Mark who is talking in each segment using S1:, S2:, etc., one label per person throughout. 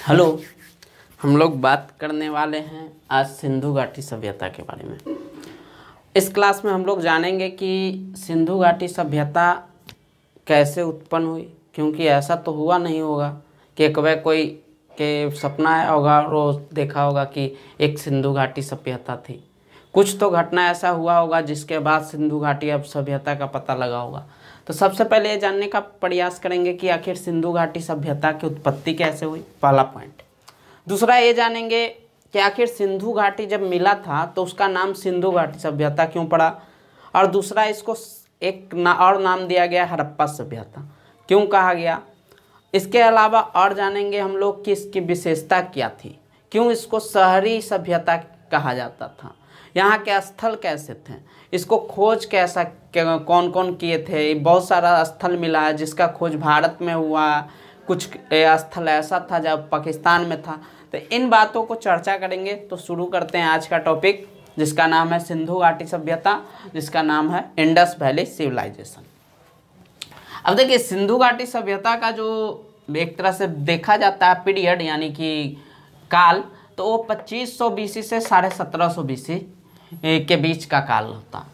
S1: Hello. हम लोग बात करने वाले हैं आज सिंधु घाटी सभ्यता के बारे में। इस क्लास में हम लोग जानेंगे कि सिंधु घाटी सभ्यता कैसे उत्पन्न हुई, क्योंकि ऐसा तो हुआ नहीं होगा कि एक बार कोई के सपना आया होगा और वो देखा होगा कि एक सिंधु घाटी सभ्यता थी। कुछ तो घटना ऐसा हुआ होगा जिसके बाद सिंधु घाटी अब सभ्यता का पता लगा होगा। तो सबसे पहले ये जानने का प्रयास करेंगे कि आखिर सिंधु घाटी सभ्यता की उत्पत्ति कैसे हुई, पहला पॉइंट। दूसरा ये जानेंगे कि आखिर सिंधु घाटी जब मिला था तो उसका नाम सिंधु घाटी सभ्यता क्यों पड़ा, और दूसरा इसको एक और नाम दिया गया हड़प्पा सभ्यता, क्यों कहा गया। इसके अलावा और जानेंगे हम लोग कि इसकी विशेषता क्या थी, क्यों इसको शहरी सभ्यता कहा जाता था, यहाँ के स्थल कैसे थे, इसको खोज कैसा कौन कौन किए थे। बहुत सारा स्थल मिला है जिसका खोज भारत में हुआ, कुछ स्थल ऐसा था जब पाकिस्तान में था। तो इन बातों को चर्चा करेंगे। तो शुरू करते हैं आज का टॉपिक, जिसका नाम है सिंधु घाटी सभ्यता, जिसका नाम है इंडस वैली सिविलाइजेशन। अब देखिए, सिंधु घाटी सभ्यता का जो एक तरह से देखा जाता है पीरियड यानी कि काल, तो वो 2500 BC से 1750 BC के बीच का काल होता।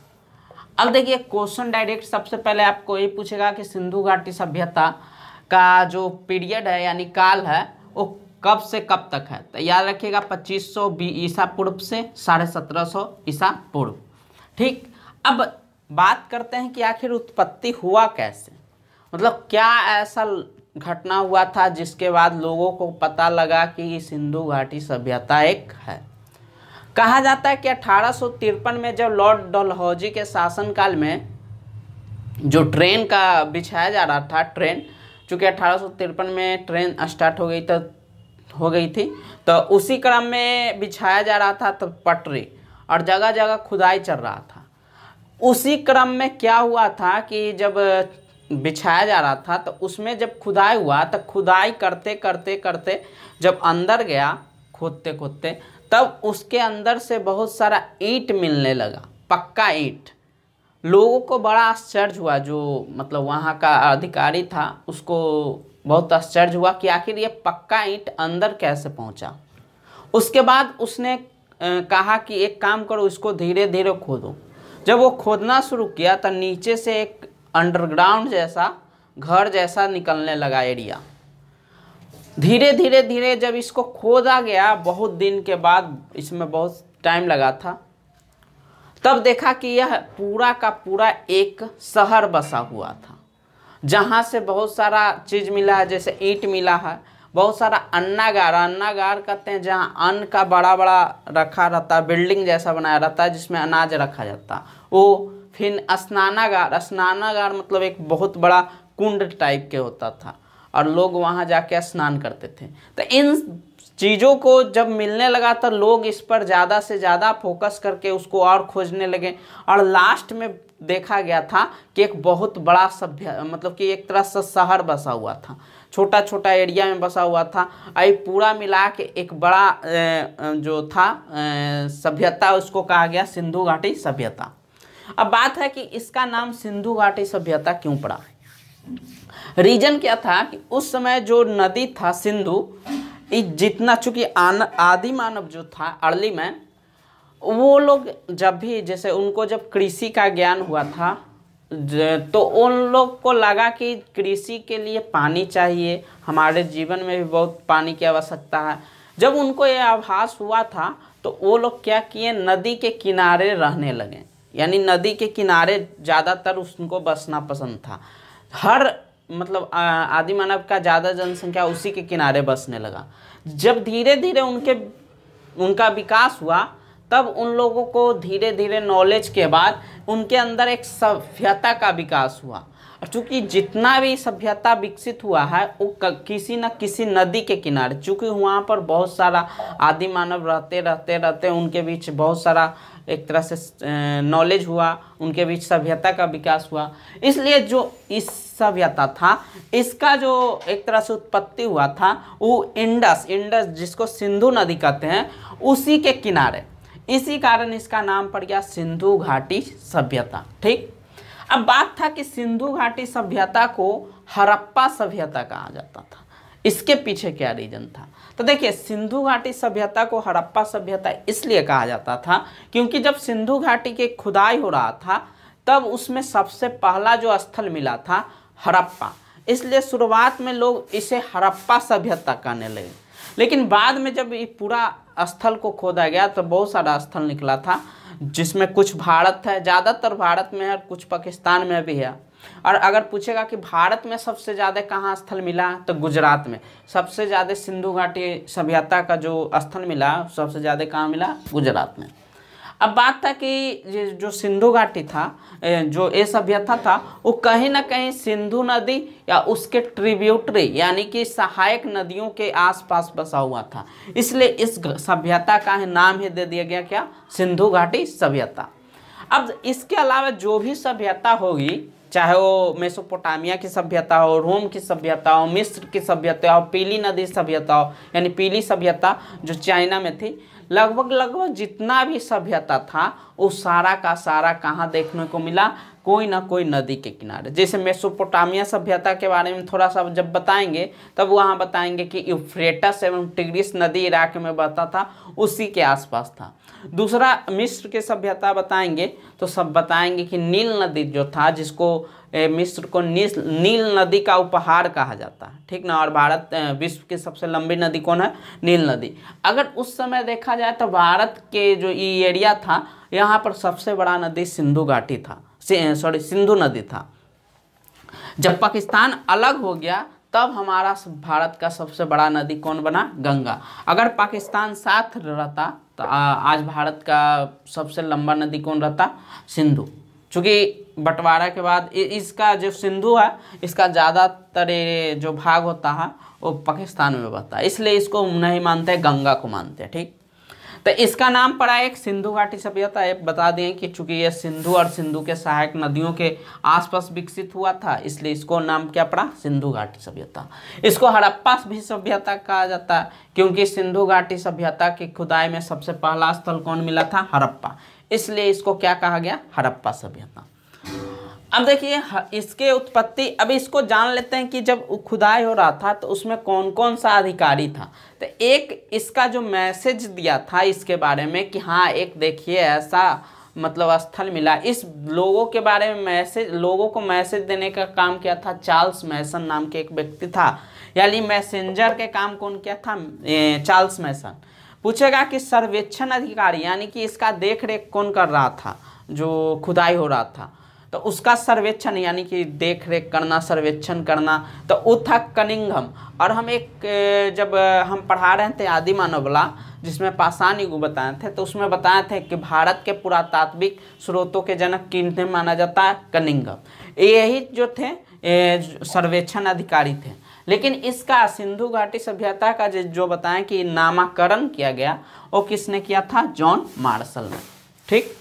S1: अब देखिए, क्वेश्चन डायरेक्ट सबसे पहले आपको ये पूछेगा कि सिंधु घाटी सभ्यता का जो पीरियड है यानी काल है वो कब से कब तक है। तो याद रखिएगा 2500 ईसा पूर्व से 1750 ईसा पूर्व। ठीक, अब बात करते हैं कि आखिर उत्पत्ति हुआ कैसे, मतलब क्या ऐसा घटना हुआ था जिसके बाद लोगों को पता लगा कि सिंधु घाटी सभ्यता एक है। कहा जाता है कि 1853 में जब लॉर्ड डलहौजी के शासनकाल में जो ट्रेन का बिछाया जा रहा था, ट्रेन चूँकि 1853 में ट्रेन स्टार्ट हो गई थी, तो उसी क्रम में बिछाया जा रहा था तो पटरी और जगह जगह खुदाई चल रहा था। उसी क्रम में क्या हुआ था कि जब बिछाया जा रहा था तो उसमें जब खुदाई हुआ तो खुदाई करते करते करते जब अंदर गया खोदते खोदते, तब उसके अंदर से बहुत सारा ईंट मिलने लगा, पक्का ईंट। लोगों को बड़ा आश्चर्य हुआ, जो मतलब वहाँ का अधिकारी था उसको बहुत आश्चर्य हुआ कि आखिर ये पक्का ईंट अंदर कैसे पहुँचा। उसके बाद उसने कहा कि एक काम करो, इसको धीरे धीरे खोदो। जब वो खोदना शुरू किया तो नीचे से एक अंडरग्राउंड जैसा घर जैसा निकलने लगा एरिया। धीरे धीरे धीरे जब इसको खोदा गया, बहुत दिन के बाद, इसमें बहुत टाइम लगा था, तब देखा कि यह पूरा का पूरा एक शहर बसा हुआ था, जहाँ से बहुत सारा चीज़ मिला है। जैसे ईंट मिला है, बहुत सारा अन्नागार कहते हैं जहाँ अन्न का बड़ा बड़ा रखा रहता है, बिल्डिंग जैसा बनाया रहता है जिसमें अनाज रखा जाता है वो। फिर स्नानागार मतलब एक बहुत बड़ा कुंड टाइप के होता था और लोग वहाँ जाके स्नान करते थे। तो इन चीज़ों को जब मिलने लगा तो लोग इस पर ज़्यादा से ज़्यादा फोकस करके उसको और खोजने लगे, और लास्ट में देखा गया था कि एक बहुत बड़ा मतलब कि एक तरह से शहर बसा हुआ था, छोटा छोटा एरिया में बसा हुआ था। आई पूरा मिला के एक बड़ा जो था सभ्यता, उसको कहा गया सिंधु घाटी सभ्यता। अब बात है कि इसका नाम सिंधु घाटी सभ्यता क्यों पड़ा। रीजन क्या था कि उस समय जो नदी था सिंधु, जितना चूंकि आदि मानव जो था अर्ली मैन, वो लोग जब भी जैसे उनको जब कृषि का ज्ञान हुआ था तो उन लोग को लगा कि कृषि के लिए पानी चाहिए, हमारे जीवन में भी बहुत पानी की आवश्यकता है। जब उनको ये आभास हुआ था तो वो लोग क्या किए, नदी के किनारे रहने लगे, यानी नदी के किनारे ज़्यादातर उनको बसना पसंद था। हर मतलब आदि मानव का ज़्यादा जनसंख्या उसी के किनारे बसने लगा। जब धीरे धीरे उनका विकास हुआ, तब उन लोगों को धीरे धीरे नॉलेज के बाद उनके अंदर एक सभ्यता का विकास हुआ। और चूँकि जितना भी सभ्यता विकसित हुआ है वो किसी न किसी नदी के किनारे, चूँकि वहाँ पर बहुत सारा आदि मानव रहते उनके बीच बहुत सारा एक तरह से नॉलेज हुआ, उनके बीच सभ्यता का विकास हुआ। इसलिए जो इस सभ्यता था, इसका जो एक तरह से उत्पत्ति हुआ था वो इंडस जिसको सिंधु नदी कहते हैं, उसी के किनारे, इसी कारण इसका नाम पड़ गया सिंधु घाटी सभ्यता। ठीक, अब बात था कि सिंधु घाटी सभ्यता को हड़प्पा सभ्यता कहा जाता था। इसके पीछे क्या रीजन था? तो देखिए, सिंधु घाटी सभ्यता को हड़प्पा सभ्यता इसलिए कहा जाता था क्योंकि जब सिंधु घाटी की खुदाई हो रहा था तब उसमें सबसे पहला जो स्थल मिला था हड़प्पा, इसलिए शुरुआत में लोग इसे हड़प्पा सभ्यता कहने लगे। लेकिन बाद में जब ये पूरा स्थल को खोदा गया तो बहुत सारा स्थल निकला था, जिसमें कुछ भारत है, ज़्यादातर भारत में है, कुछ पाकिस्तान में भी है। और अगर पूछेगा कि भारत में सबसे ज़्यादा कहाँ स्थल मिला, तो गुजरात में सबसे ज़्यादा सिंधु घाटी सभ्यता का जो स्थल मिला सबसे ज़्यादा कहाँ मिला? गुजरात में। अब बात था कि जो सिंधु घाटी था, जो ये सभ्यता था, वो कहीं ना कहीं सिंधु नदी या उसके ट्रिब्यूटरी यानी कि सहायक नदियों के आसपास बसा हुआ था, इसलिए इस सभ्यता का नाम ही दे दिया गया क्या? सिंधु घाटी सभ्यता। अब इसके अलावा जो भी सभ्यता होगी, चाहे वो मेसोपोटामिया की सभ्यता हो, रोम की सभ्यता हो, मिस्र की सभ्यता हो, पीली नदी सभ्यता हो यानी पीली सभ्यता जो चाइना में थी, लगभग जितना भी सभ्यता था वो सारा का सारा कहाँ देखने को मिला? कोई ना कोई नदी के किनारे। जैसे मेसोपोटामिया सभ्यता के बारे में थोड़ा सा जब बताएंगे तब वहाँ बताएंगे कि यूफ्रेटस एवं टिग्रिस नदी इराक में बहता था, उसी के आसपास था। दूसरा मिस्र की सभ्यता बताएंगे तो सब बताएंगे कि नील नदी जो था, जिसको मिस्र को नील नदी का उपहार कहा जाता है, ठीक ना। और भारत विश्व की सबसे लंबी नदी कौन है? नील नदी। अगर उस समय देखा जाए तो भारत के जो ये एरिया था, यहाँ पर सबसे बड़ा नदी सिंधु घाटी था, सिंधु नदी था। जब पाकिस्तान अलग हो गया तब हमारा भारत का सबसे बड़ा नदी कौन बना? गंगा। अगर पाकिस्तान साथ रहता तो आज भारत का सबसे लंबा नदी कौन रहता? सिंधु। चूँकि बंटवारा के बाद इसका जो सिंधु है, इसका ज़्यादातर जो भाग होता है वो पाकिस्तान में बहता है, इसलिए इसको नहीं मानते, गंगा को मानते हैं, ठीक। तो इसका नाम पड़ा एक सिंधु घाटी सभ्यता। एक बता दें कि चूंकि ये सिंधु और सिंधु के सहायक नदियों के आसपास विकसित हुआ था, इसलिए इसको नाम क्या पड़ा? सिंधु घाटी सभ्यता। इसको हड़प्पा भी सभ्यता कहा जाता है क्योंकि सिंधु घाटी सभ्यता की खुदाई में सबसे पहला स्थल कौन मिला था? हड़प्पा, इसलिए इसको क्या कहा गया? हड़प्पा सभ्यता। अब देखिए इसके उत्पत्ति, अब इसको जान लेते हैं कि जब खुदाई हो रहा था तो उसमें कौन कौन सा अधिकारी था। तो एक इसका जो मैसेज दिया था इसके बारे में कि हाँ एक देखिए ऐसा मतलब स्थल मिला, इस लोगों के बारे में लोगों को मैसेज देने का काम किया था चार्ल्स मैसन नाम के एक व्यक्ति था, यानी मैसेंजर के काम कौन किया था? चार्ल्स मैसन। पूछेगा कि सर्वेक्षण अधिकारी यानी कि इसका देख रेख कौन कर रहा था जो खुदाई हो रहा था, तो उसका सर्वेक्षण यानी कि देख रेख करना, सर्वेक्षण करना, तो वो था कनिंघम। और हम जब हम पढ़ा रहे थे आदि मानवला जिसमें पाषाण युग बताए थे, तो उसमें बताए थे कि भारत के पुरातात्विक स्रोतों के जनक किन्हें माना जाता है? कनिंघम। यही जो थे सर्वेक्षण अधिकारी थे। लेकिन इसका सिंधु घाटी सभ्यता का जो बताएं कि नामकरण किया गया वो किसने किया था? जॉन मार्शल ने, ठीक।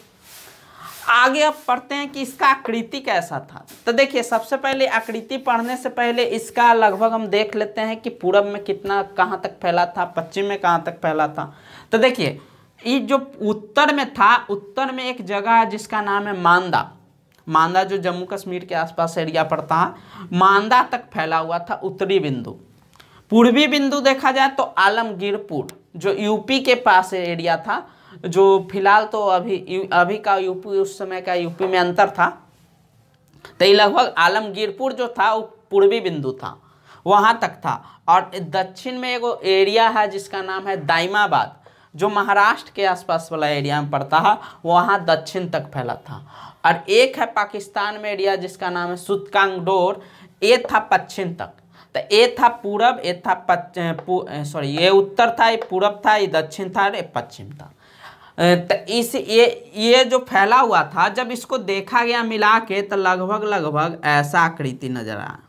S1: आगे अब पढ़ते हैं कि इसका आकृति कैसा था। तो देखिए सबसे पहले आकृति पढ़ने से पहले इसका लगभग हम देख लेते हैं कि पूरब में कितना कहाँ तक फैला था, पश्चिम में कहाँ तक फैला था। तो देखिए ये जो उत्तर में था, उत्तर में एक जगह है जिसका नाम है मांदा। मांदा जो जम्मू कश्मीर के आसपास एरिया पड़ता है, मांदा तक फैला हुआ था उत्तरी बिंदु। पूर्वी बिंदु देखा जाए तो आलमगीरपुर जो यूपी के पास एरिया था, जो फिलहाल तो अभी का यूपी उस समय का यूपी में अंतर था, तो ये लगभग आलमगीरपुर जो था वो पूर्वी बिंदु था, वहाँ तक था। और दक्षिण में एक एरिया है जिसका नाम है दाइमाबाद जो महाराष्ट्र के आसपास वाला एरिया में पड़ता है, वहाँ दक्षिण तक फैला था। और एक है पाकिस्तान में एरिया जिसका नाम है सुतकांगडोर, ये था पश्चिम तक। तो ये था पूरब, ये था ये उत्तर था, ये पूरब था, ये दक्षिण था, ये पश्चिम था। तो ये जो फैला हुआ था, जब इसको देखा गया मिला के तो लगभग ऐसा आकृति नजर आया।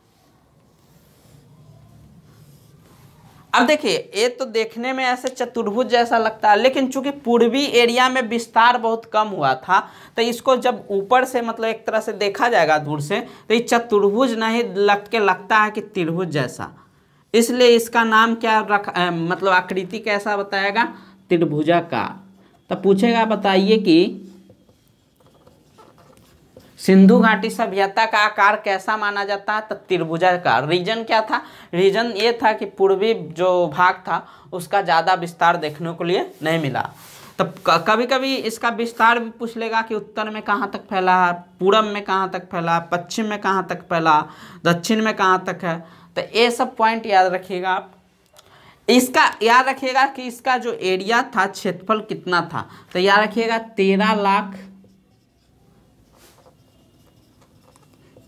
S1: अब देखिए ये तो देखने में ऐसे चतुर्भुज जैसा लगता है, लेकिन चूंकि पूर्वी एरिया में विस्तार बहुत कम हुआ था, तो इसको जब ऊपर से मतलब एक तरह से देखा जाएगा दूर से, तो ये चतुर्भुज नहीं लगता है कि त्रिभुज जैसा, इसलिए इसका नाम क्या रखा, मतलब आकृति कैसा बताएगा? त्रिभुजाकार। तो पूछेगा बताइए कि सिंधु घाटी सभ्यता का आकार कैसा माना जाता है? तो त्रिभुजाकार। रीजन क्या था? रीजन ये था कि पूर्वी जो भाग था उसका ज़्यादा विस्तार देखने को लिए नहीं मिला। तब कभी कभी इसका विस्तार भी पूछ लेगा कि उत्तर में कहाँ तक फैला है, पूरब में कहाँ तक फैला, पश्चिम में कहाँ तक फैला, दक्षिण में कहाँ तक है। तो ये सब पॉइंट याद रखिएगा आप। इसका याद रखिएगा कि इसका जो एरिया था, क्षेत्रफल कितना था, तो याद रखिएगा 13 लाख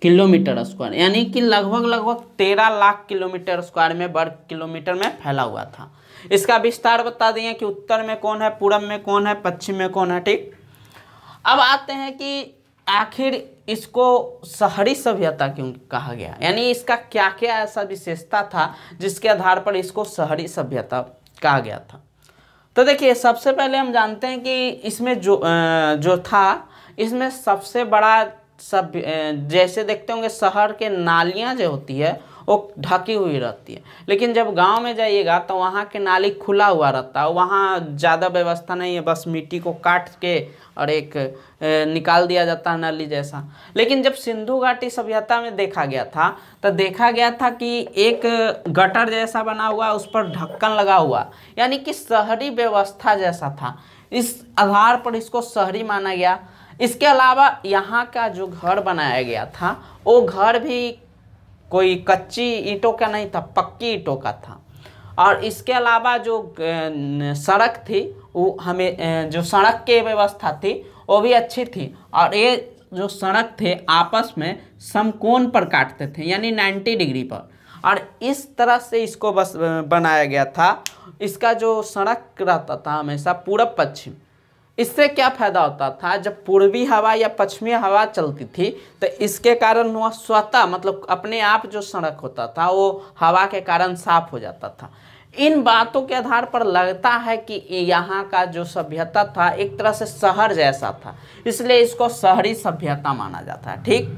S1: किलोमीटर स्क्वायर, यानी कि लगभग 13 लाख किलोमीटर स्क्वायर में वर्ग किलोमीटर में फैला हुआ था। इसका विस्तार बता दिए कि उत्तर में कौन है, पूरब में कौन है, पश्चिम में कौन है। ठीक, अब आते हैं कि आखिर इसको शहरी सभ्यता क्यों कहा गया, यानी इसका क्या क्या ऐसा विशेषता था जिसके आधार पर इसको शहरी सभ्यता कहा गया था। तो देखिए, सबसे पहले हम जानते हैं कि इसमें जो था, इसमें सबसे बड़ा जैसे देखते होंगे शहर के नालियाँ जो होती है वो ढकी हुई रहती है, लेकिन जब गांव में जाइएगा तो वहाँ के नाली खुला हुआ रहता है, वहाँ ज़्यादा व्यवस्था नहीं है, बस मिट्टी को काट के और एक निकाल दिया जाता है नाली जैसा। लेकिन जब सिंधु घाटी सभ्यता में देखा गया था तो देखा गया था कि एक गटर जैसा बना हुआ, उस पर ढक्कन लगा हुआ, यानी कि शहरी व्यवस्था जैसा था। इस आधार पर इसको शहरी माना गया। इसके अलावा यहाँ का जो घर बनाया गया था वो घर भी कोई कच्ची ईंटों का नहीं था, पक्की ईंटों का था। और इसके अलावा जो सड़क थी वो हमें जो सड़क की व्यवस्था थी वो भी अच्छी थी, और ये जो सड़क थे आपस में समकोण पर काटते थे, यानी 90 डिग्री पर, और इस तरह से इसको बस बनाया गया था। इसका जो सड़क रहता था हमेशा पूरब पश्चिम। इससे क्या फायदा होता था, जब पूर्वी हवा या पश्चिमी हवा चलती थी तो इसके कारण वह स्वतः मतलब अपने आप जो सड़क होता था वो हवा के कारण साफ हो जाता था। इन बातों के आधार पर लगता है कि यहाँ का जो सभ्यता था एक तरह से शहर जैसा था, इसलिए इसको शहरी सभ्यता माना जाता है। ठीक,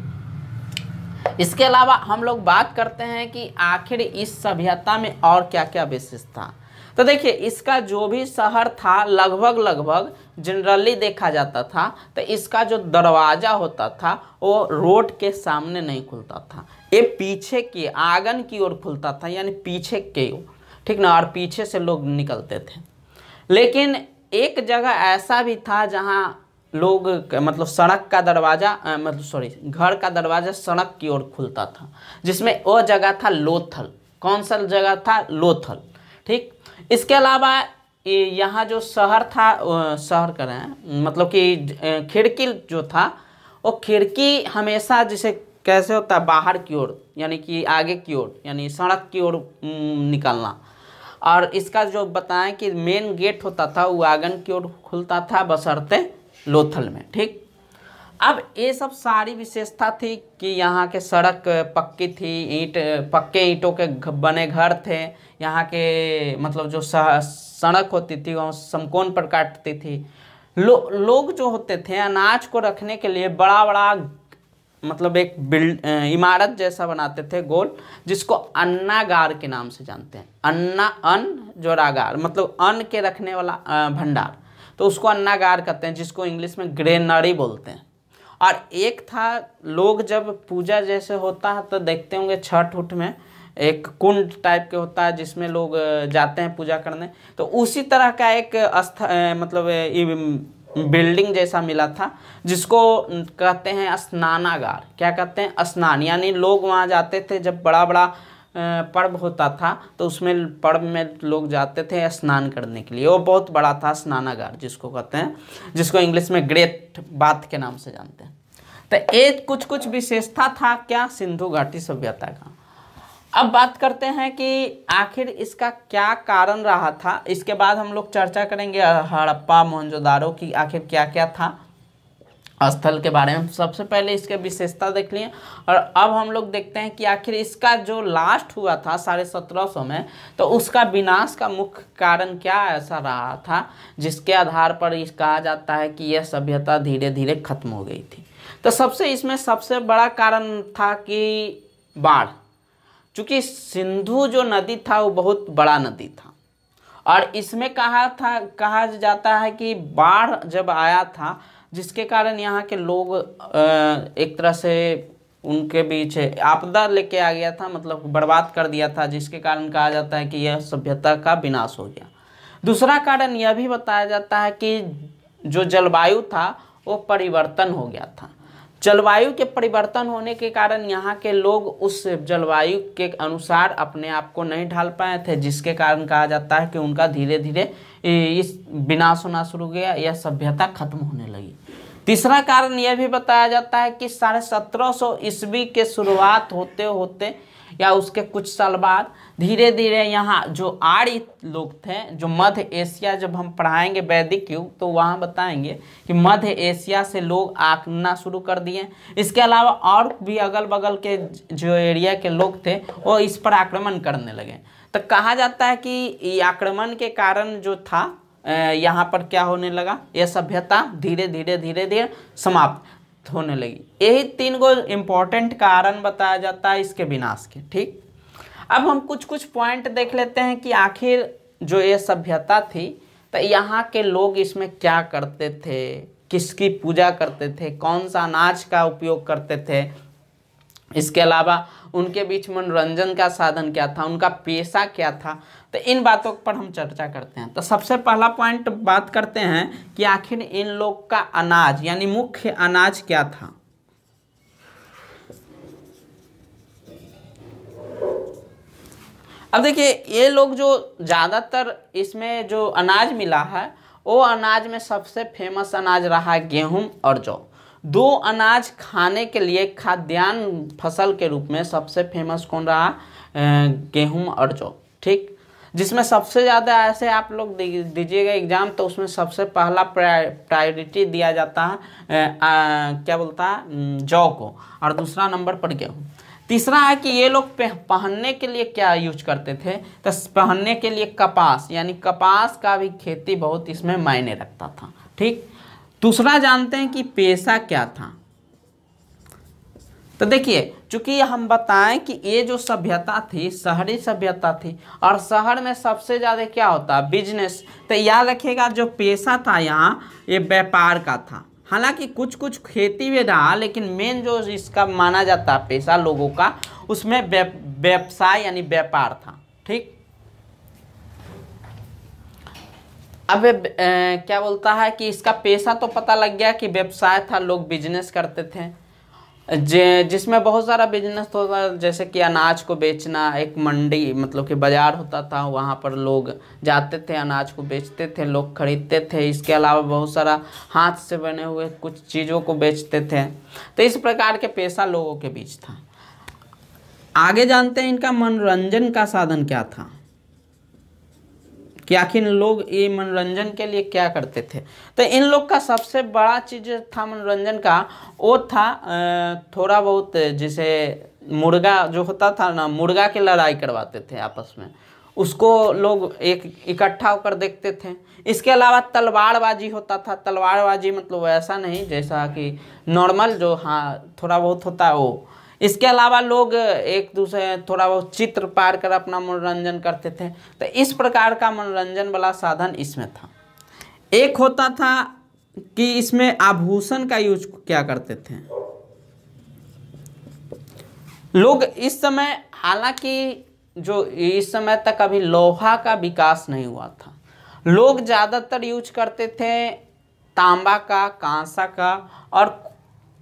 S1: इसके अलावा हम लोग बात करते हैं कि आखिर इस सभ्यता में और क्या क्या विशेष था। तो देखिए, इसका जो भी शहर था लगभग जनरली देखा जाता था तो इसका जो दरवाज़ा होता था वो रोड के सामने नहीं खुलता था, ये पीछे की आंगन की ओर खुलता था, यानी पीछे की ओर। ठीक ना, और पीछे से लोग निकलते थे। लेकिन एक जगह ऐसा भी था जहाँ लोग मतलब सड़क का दरवाज़ा घर का दरवाज़ा सड़क की ओर खुलता था, जिसमें वो जगह था लोथल। कौन सा जगह था? लोथल। ठीक, इसके अलावा यहाँ जो शहर था, शहर कर रहे हैं मतलब कि खिड़की जो था वो खिड़की हमेशा जैसे कैसे होता है बाहर की ओर, यानी कि आगे की ओर, यानी सड़क की ओर निकलना। और इसका जो बताएं कि मेन गेट होता था वो आंगन की ओर खुलता था, बशर्ते लोथल में। ठीक, अब ये सब सारी विशेषता थी कि यहाँ के सड़क पक्की थी, पक्के ईंटों के बने घर थे, यहाँ के मतलब जो सड़क होती थी वो समकोण पर काटती थी। लोग जो होते थे अनाज को रखने के लिए बड़ा बड़ा मतलब एक इमारत जैसा बनाते थे गोल, जिसको अन्नागार के नाम से जानते हैं। अन्न जोरागार मतलब अन्न के रखने वाला भंडार, तो उसको अन्नागार कहते हैं, जिसको इंग्लिश में ग्रेनरी बोलते हैं। और एक था, लोग जब पूजा जैसे होता है तो देखते होंगे छठ उठ में एक कुंड टाइप के होता है जिसमें लोग जाते हैं पूजा करने, तो उसी तरह का एक बिल्डिंग जैसा मिला था जिसको कहते हैं स्नानागार। क्या कहते हैं? स्नान, यानी लोग वहाँ जाते थे जब बड़ा बड़ा पर्व होता था तो उसमें पर्व में लोग जाते थे स्नान करने के लिए। वो बहुत बड़ा था स्नानागार जिसको कहते हैं, जिसको इंग्लिश में ग्रेट बाथ के नाम से जानते हैं। तो एक कुछ विशेषता था क्या सिंधु घाटी सभ्यता का। अब बात करते हैं कि आखिर इसका क्या कारण रहा था। इसके बाद हम लोग चर्चा करेंगे हड़प्पा मोहनजोदारो की आखिर क्या क्या था स्थल के बारे में। सबसे पहले इसके विशेषता देख लिए, और अब हम लोग देखते हैं कि आखिर इसका जो लास्ट हुआ था 1750 में, तो उसका विनाश का मुख्य कारण क्या ऐसा रहा था जिसके आधार पर कहा जाता है कि यह सभ्यता धीरे धीरे खत्म हो गई थी। तो इसमें सबसे बड़ा कारण था कि बाढ़। चूँकि सिंधु जो नदी था वो बहुत बड़ा नदी था और इसमें कहा जाता है कि बाढ़ जब आया था जिसके कारण यहाँ के लोग एक तरह से उनके बीच आपदा लेके आ गया था, मतलब बर्बाद कर दिया था, जिसके कारण कहा जाता है कि यह सभ्यता का विनाश हो गया। दूसरा कारण यह भी बताया जाता है कि जो जलवायु था वो परिवर्तन हो गया था। जलवायु के परिवर्तन होने के कारण यहाँ के लोग उस जलवायु के अनुसार अपने आप को नहीं ढाल पाए थे, जिसके कारण कहा जाता है कि उनका धीरे धीरे इस विनाश होना शुरू हो गया, यह सभ्यता खत्म होने लगी। तीसरा कारण यह भी बताया जाता है कि 1750 ईस्वी के शुरुआत होते होते या उसके कुछ साल बाद धीरे धीरे यहाँ जो आर्य लोग थे, जो मध्य एशिया, जब हम पढ़ाएंगे वैदिक युग तो वहाँ बताएंगे कि मध्य एशिया से लोग आना शुरू कर दिए। इसके अलावा और भी अगल बगल के जो एरिया के लोग थे वो इस पर आक्रमण करने लगे। तो कहा जाता है कि ये आक्रमण के कारण जो था यहाँ पर क्या होने लगा, यह सभ्यता धीरे धीरे समाप्त होने लगी। यही 3 गो इम्पोर्टेंट कारण बताया जाता है इसके विनाश के। ठीक, अब हम कुछ पॉइंट देख लेते हैं कि आखिर जो ये सभ्यता थी तो यहाँ के लोग इसमें क्या करते थे, किसकी पूजा करते थे, कौन सा अनाज का उपयोग करते थे, इसके अलावा उनके बीच मनोरंजन का साधन क्या था, उनका पेशा क्या था। तो इन बातों पर हम चर्चा करते हैं। तो सबसे पहला पॉइंट बात करते हैं कि आखिर इन लोग का अनाज यानी मुख्य अनाज क्या था। अब देखिए, ये लोग जो ज़्यादातर इसमें जो अनाज मिला है वो अनाज में सबसे फेमस अनाज रहा है गेहूं और जौ। 2 अनाज खाने के लिए खाद्यान्न फसल के रूप में सबसे फेमस कौन रहा, गेहूं और जौ। ठीक, जिसमें सबसे ज़्यादा ऐसे आप लोग दीजिएगा एग्जाम तो उसमें सबसे पहला प्रायोरिटी दिया जाता है क्या बोलता है, जौ को, और दूसरा नंबर पर गेहूं। तीसरा है कि ये लोग पहनने के लिए क्या यूज करते थे, तो पहनने के लिए कपास, यानी कपास का भी खेती बहुत इसमें मायने रखता था। ठीक, दूसरा जानते हैं कि पेशा क्या था। तो देखिए, चूंकि हम बताएं कि ये जो सभ्यता थी शहरी सभ्यता थी और शहर में सबसे ज़्यादा क्या होता है, बिजनेस। तो याद रखिएगा जो पेशा था यहाँ ये व्यापार का था। हालांकि कुछ खेती भी रहा, लेकिन मेन जो इसका माना जाता है पेशा लोगों का, उसमें व्यवसाय यानी व्यापार था। ठीक, अब क्या बोलता है कि इसका पेशा तो पता लग गया कि व्यवसाय था, लोग बिजनेस करते थे, जिसमें बहुत सारा बिजनेस होता, जैसे कि अनाज को बेचना, एक मंडी मतलब कि बाजार होता था, वहाँ पर लोग जाते थे, अनाज को बेचते थे, लोग खरीदते थे। इसके अलावा बहुत सारा हाथ से बने हुए कुछ चीज़ों को बेचते थे। तो इस प्रकार के पेशा लोगों के बीच था। आगे जानते हैं इनका मनोरंजन का साधन क्या था, कि आखिर लोग ये मनोरंजन के लिए क्या करते थे। तो इन लोग का सबसे बड़ा चीज़ था मनोरंजन का, वो था थोड़ा बहुत, जैसे मुर्गा जो होता था ना, मुर्गा की लड़ाई करवाते थे आपस में, उसको लोग एक इकट्ठा होकर देखते थे। इसके अलावा तलवारबाजी होता था। तलवारबाजी मतलब ऐसा नहीं जैसा कि नॉर्मल जो हाँ थोड़ा बहुत होता है वो। इसके अलावा लोग एक दूसरे थोड़ा बहुत चित्र पार कर अपना मनोरंजन करते थे। तो इस प्रकार का मनोरंजन वाला साधन इसमें था। एक होता था कि इसमें आभूषण का यूज क्या करते थे लोग इस समय। हालांकि जो इस समय तक अभी लोहा का विकास नहीं हुआ था, लोग ज़्यादातर यूज करते थे तांबा का, कांसा का, और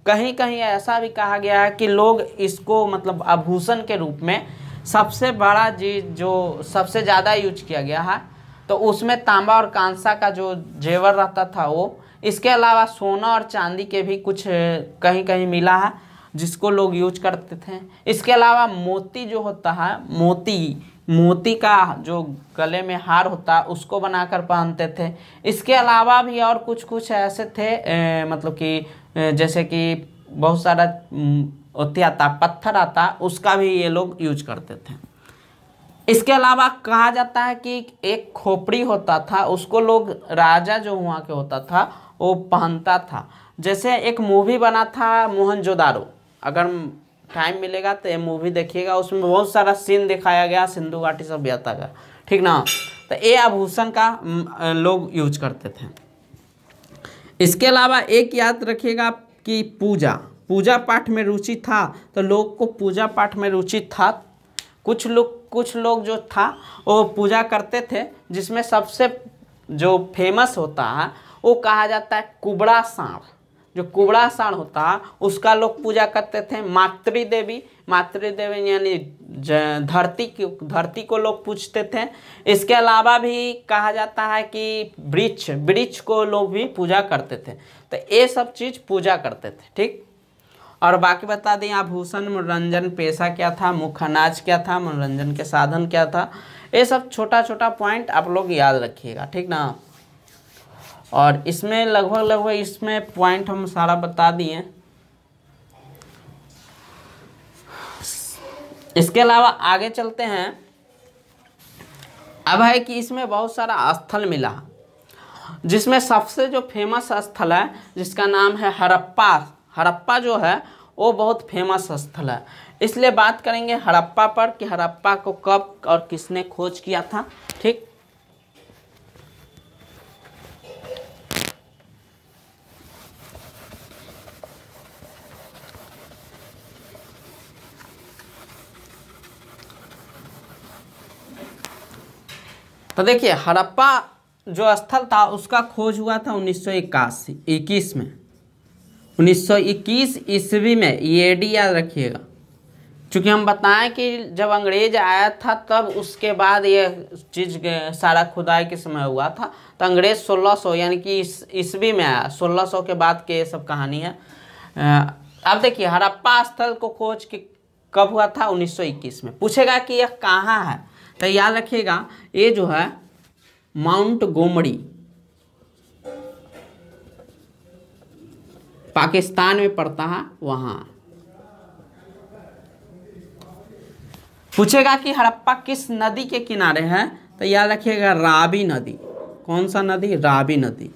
S1: कहीं कहीं ऐसा भी कहा गया है कि लोग इसको मतलब आभूषण के रूप में सबसे बड़ा चीज जो सबसे ज़्यादा यूज किया गया है, तो उसमें तांबा और कांसा का जो जेवर रहता था वो। इसके अलावा सोना और चांदी के भी कुछ कहीं कहीं मिला है जिसको लोग यूज करते थे। इसके अलावा मोती जो होता है, मोती का जो गले में हार होता है उसको बनाकर पहनते थे। इसके अलावा भी और कुछ ऐसे थे मतलब कि जैसे कि बहुत सारा ओती आता, पत्थर आता, उसका भी ये लोग यूज करते थे। इसके अलावा कहा जाता है कि एक खोपड़ी होता था, उसको लोग राजा जो वहाँ के होता था वो पहनता था। जैसे एक मूवी बना था मोहनजोदारो, अगर टाइम मिलेगा तो ये मूवी देखिएगा, उसमें बहुत सारा सीन दिखाया गया सिंधु घाटी सभ्यता का, ठीक ना। तो ये आभूषण का लोग यूज करते थे। इसके अलावा एक याद रखिएगा कि पूजा पूजा पाठ में रुचि था, तो लोग को पूजा पाठ में रुचि था। कुछ लोग जो था वो पूजा करते थे, जिसमें सबसे जो फेमस होता है वो कहा जाता है कुबड़ा सांड। जो कुबड़ा सांड होता है उसका लोग पूजा करते थे। मातृदेवी यानी धरती को लोग पूजते थे। इसके अलावा भी कहा जाता है कि वृक्ष को लोग भी पूजा करते थे। तो ये सब चीज़ पूजा करते थे, ठीक। और बाकी बता दें आभूषण, मनोरंजन, पेशा क्या था, मुख्य अनाज क्या था, मनोरंजन के साधन क्या था। ये सब छोटा छोटा पॉइंट आप लोग याद रखिएगा, ठीक ना। और इसमें लगभग इसमें पॉइंट हम सारा बता दिए। इसके अलावा आगे चलते हैं। अब है कि इसमें बहुत सारा स्थल मिला, जिसमें सबसे जो फेमस स्थल है जिसका नाम है हड़प्पा। हड़प्पा जो है वो बहुत फेमस स्थल है, इसलिए बात करेंगे हड़प्पा पर कि हड़प्पा को कब और किसने खोज किया था, ठीक। तो देखिए हड़प्पा जो स्थल था उसका खोज हुआ था 1921 में। 1921 ईस्वी में, ये डी याद रखिएगा, क्योंकि हम बताएं कि जब अंग्रेज आया था तब उसके बाद ये चीज़ सारा खुदाई के समय हुआ था। तो अंग्रेज 1600 यानी कि ईस्वी में आया, 1600 के बाद के ये सब कहानी है। अब देखिए हड़प्पा स्थल को खोज के कब हुआ था, 1921 में। पूछेगा कि यह कहाँ है, तो याद रखिएगा ये जो है माउंट गोमड़ी पाकिस्तान में पड़ता है, वहां। पूछेगा कि हड़प्पा किस नदी के किनारे है, तो याद रखिएगा रावी नदी। कौन सा नदी, रावी नदी।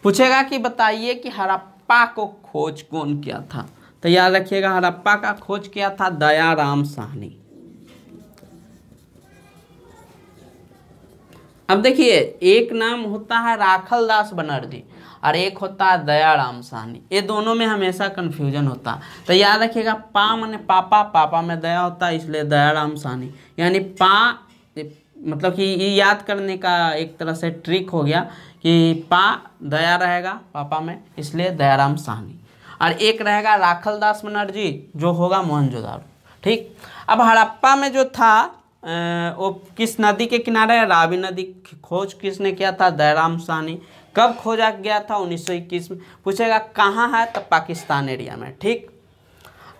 S1: पूछेगा कि बताइए कि हड़प्पा को खोज कौन किया था, तो याद रखिएगा हड़प्पा का खोज किया था दयाराम साहनी। अब देखिए एक नाम होता है राखलदास बनर्जी और एक होता है दयाराम साहनी। ये दोनों में हमेशा कन्फ्यूजन होता है। तो याद रखिएगा पा माने पापा, पापा में दया होता है, इसलिए दयाराम साहनी। यानी पा मतलब कि ये याद करने का एक तरह से ट्रिक हो गया कि पा दया रहेगा पापा में, इसलिए दयाराम साहनी। और एक रहेगा राखलदास बनर्जी जो होगा मोहनजोदारो, ठीक। अब हड़प्पा में जो था वो किस नदी के किनारे है, रावी नदी। खोज किसने किया था, दयाराम साहनी। कब खोजा गया था, 1921 में। पूछेगा कहाँ है, तो पाकिस्तान एरिया में, ठीक।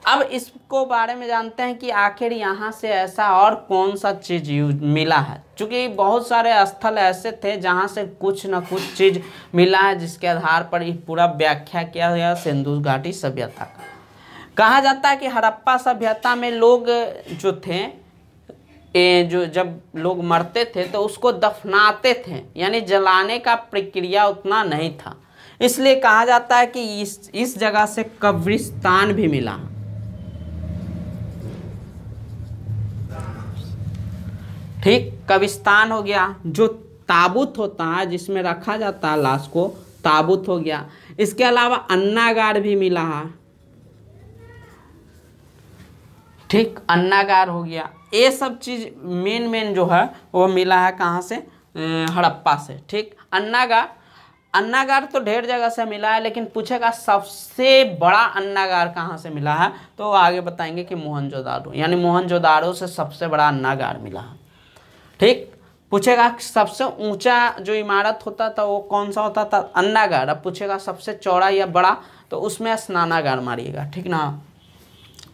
S1: अब इसको बारे में जानते हैं कि आखिर यहाँ से ऐसा और कौन सा चीज़ मिला है, क्योंकि बहुत सारे स्थल ऐसे थे जहाँ से कुछ न कुछ चीज़ मिला है, जिसके आधार पर पूरा व्याख्या किया गया सिंधु घाटी सभ्यता का। कहा जाता है कि हड़प्पा सभ्यता में लोग जो थे, जो जब लोग मरते थे तो उसको दफनाते थे, यानी जलाने का प्रक्रिया उतना नहीं था। इसलिए कहा जाता है कि इस जगह से कब्रिस्तान भी मिला, ठीक। कब्रिस्तान हो गया। जो ताबूत होता है जिसमें रखा जाता है लाश को, ताबूत हो गया। इसके अलावा अन्नागार भी मिला है, ठीक। अन्नागार हो गया। ये सब चीज़ मेन जो है वो मिला है कहाँ से, हड़प्पा से, ठीक। अन्नागार तो ढेर जगह से मिला है, लेकिन पूछेगा सबसे बड़ा अन्नागार कहाँ से मिला है, तो आगे बताएंगे कि मोहनजोदारो, यानी मोहनजोदारो से सबसे बड़ा अन्नागार मिला है, ठीक। पूछेगा सबसे ऊंचा जो इमारत होता था वो कौन सा होता था, अन्नागार। अब पूछेगा सबसे चौड़ा या बड़ा, तो उसमें स्नानागार मारिएगा, ठीक ना।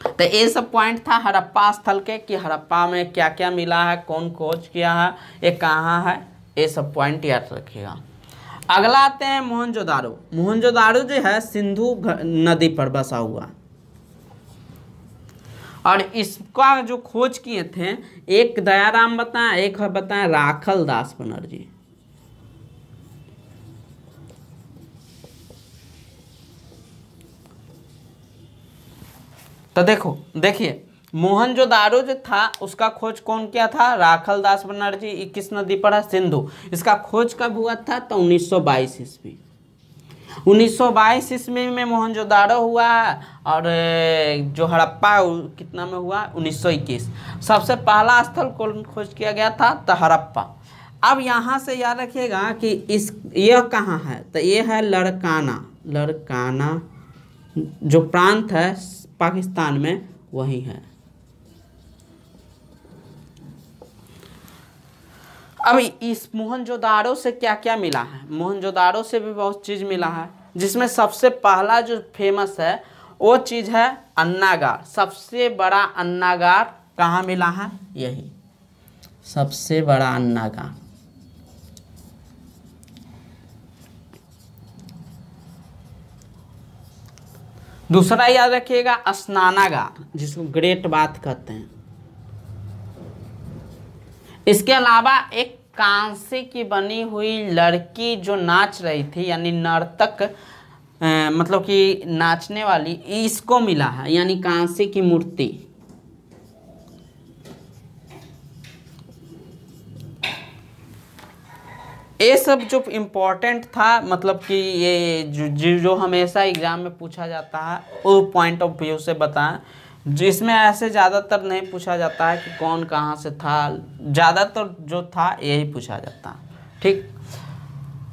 S1: तो ये सब पॉइंट था हड़प्पा स्थल के कि हड़प्पा में क्या क्या मिला है, कौन खोज किया है, ये कहाँ है, ये सब पॉइंट याद रखिएगा। अगला आते हैं मोहनजोदारो। मोहनजोदारो जो है सिंधु नदी पर बसा हुआ, और इसका जो खोज किए थे एक दयाराम बताएं, एक बताएं राखलदास बनर्जी। तो देखिए मोहनजोदाड़ो जो था उसका खोज कौन किया था? राखलदास बनर्जी। किस नदी पर है? सिंधु। इसका खोज कब हुआ था? तो 1922 ईस्वी। 1922 ईस्वी में मोहनजोदाड़ो हुआ और जो हड़प्पा कितना में हुआ? 1921। सबसे पहला स्थल कौन खोज किया गया था? तो हड़प्पा। अब यहाँ से याद रखिएगा कि यह कहाँ है? तो ये है लड़काना। लड़काना जो प्रांत है पाकिस्तान में वही है। अब इस मोहनजोदाड़ो से क्या क्या मिला है? मोहनजोदाड़ो से भी बहुत चीज़ मिला है, जिसमें सबसे पहला जो फेमस है वो चीज़ है अन्नागार। सबसे बड़ा अन्नागार कहाँ मिला है? यही सबसे बड़ा अन्नागार। दूसरा याद रखिएगा स्नानागार, जिसको ग्रेट बाथ कहते हैं। इसके अलावा एक कांसे की बनी हुई लड़की जो नाच रही थी, यानी नर्तक मतलब कि नाचने वाली, इसको मिला है, यानी कांसे की मूर्ति। ये सब जो इम्पोर्टेंट था, मतलब कि ये जो हमेशा एग्जाम में पूछा जाता है वो पॉइंट ऑफ व्यू से बताएं, जिसमें ऐसे ज़्यादातर नहीं पूछा जाता है कि कौन कहाँ से था। ज़्यादातर जो था यही पूछा जाता है। ठीक।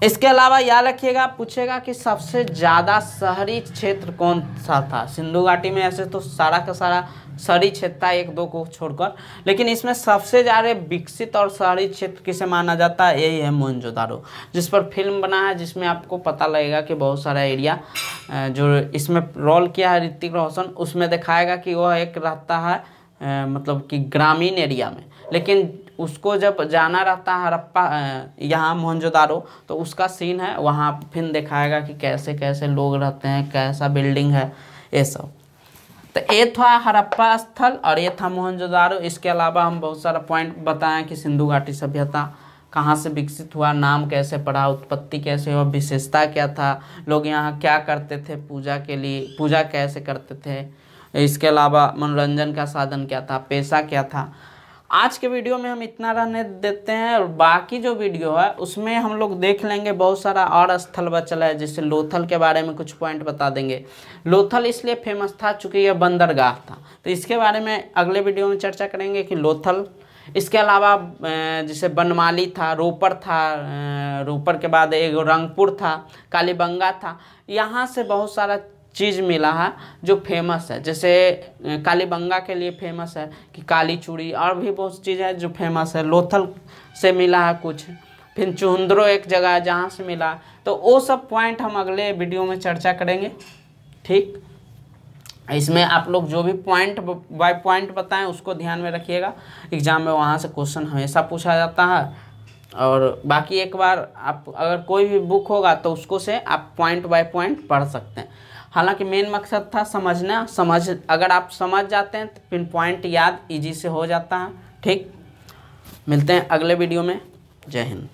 S1: इसके अलावा याद रखिएगा, पूछेगा कि सबसे ज़्यादा शहरी क्षेत्र कौन सा था? सिंधु घाटी में ऐसे तो सारा का सारा शहरी क्षेत्र था, एक दो को छोड़कर, लेकिन इसमें सबसे ज़्यादा विकसित और शहरी क्षेत्र किसे माना जाता है? यही है मोहनजोदाड़ो, जिस पर फिल्म बना है, जिसमें आपको पता लगेगा कि बहुत सारा एरिया जो इसमें रोल किया है ऋतिक रोशन, उसमें दिखाएगा कि वह एक रहता है मतलब कि ग्रामीण एरिया में, लेकिन उसको जब जाना रहता है हड़प्पा यहाँ मोहनजोदाड़ो, तो उसका सीन है वहाँ फिर दिखाएगा कि कैसे कैसे लोग रहते हैं, कैसा बिल्डिंग है, ये सब। तो ये था हड़प्पा स्थल और ये था मोहनजोदाड़ो। इसके अलावा हम बहुत सारा पॉइंट बताएं कि सिंधु घाटी सभ्यता कहाँ से विकसित हुआ, नाम कैसे पड़ा, उत्पत्ति कैसे हुआ, विशेषता क्या था, लोग यहाँ क्या करते थे पूजा के लिए, पूजा कैसे करते थे, इसके अलावा मनोरंजन का साधन क्या था, पेशा क्या था। आज के वीडियो में हम इतना रहने देते हैं, और बाकी जो वीडियो है उसमें हम लोग देख लेंगे बहुत सारा और स्थल बचल है, जैसे लोथल के बारे में कुछ पॉइंट बता देंगे। लोथल इसलिए फेमस था चूँकि यह बंदरगाह था, तो इसके बारे में अगले वीडियो में चर्चा करेंगे कि लोथल। इसके अलावा जैसे बनमाली था, रोपर था, रोपर के बाद एक रंगपुर था, कालीबंगा था, यहाँ से बहुत सारा चीज़ मिला है जो फेमस है। जैसे कालीबंगा के लिए फेमस है कि काली चूड़ी, और भी बहुत चीज़ है जो फेमस है। लोथल से मिला है कुछ, फिर चुहंद्रो एक जगह है जहाँ से मिला, तो वो सब पॉइंट हम अगले वीडियो में चर्चा करेंगे। ठीक। इसमें आप लोग जो भी पॉइंट बाय पॉइंट बताएं उसको ध्यान में रखिएगा, एग्जाम में वहाँ से क्वेश्चन हमेशा पूछा जाता है। और बाकी एक बार आप अगर कोई भी बुक होगा तो उसको से आप पॉइंट बाय पॉइंट पढ़ सकते हैं। हालांकि मेन मकसद था समझना, अगर आप समझ जाते हैं तो पिन पॉइंट याद इजी से हो जाता है। ठीक। मिलते हैं अगले वीडियो में। जय हिंद।